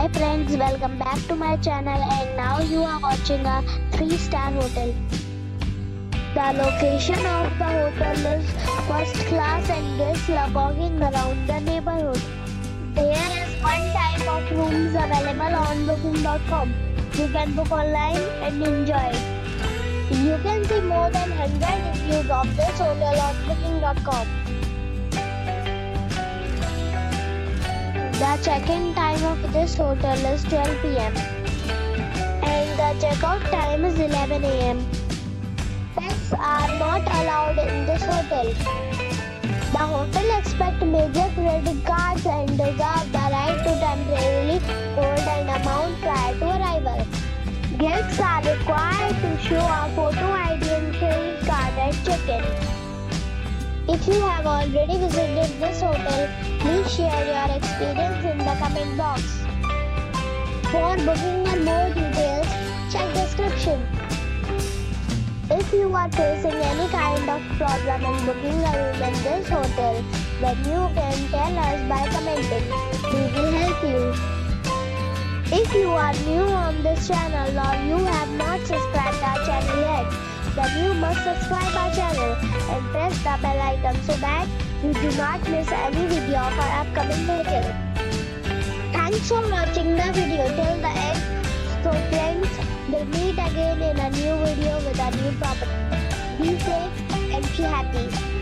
Hi friends, welcome back to my channel and now you are watching a 3-star hotel. The location of the hotel is first class and guests love walking around the neighborhood. There is one type of rooms available on booking.com. You can book online and enjoy. You can see more than 100 reviews of this hotel on booking.com. The check-in time of this hotel is 12 p.m. and the check-out time is 11 a.m. Pets are not allowed in this hotel. The hotel accepts major credit cards and reserves the right to temporarily hold an amount prior to arrival. Guests are required to show a photo ID and credit card at check-in. If you have already visited this hotel, please share your experience in the comment box. For booking or more details, check description. If you are facing any kind of problem in booking a room in this hotel, then you can tell us by commenting. We will help you. If you are new on this channel or you have not subscribed our channel yet, then you must subscribe our channel and press the bell icon so that you do not miss any video of our upcoming hotel. Thanks for watching the video till the end. So friends, we'll meet again in a new video with a new property. Be safe and be happy.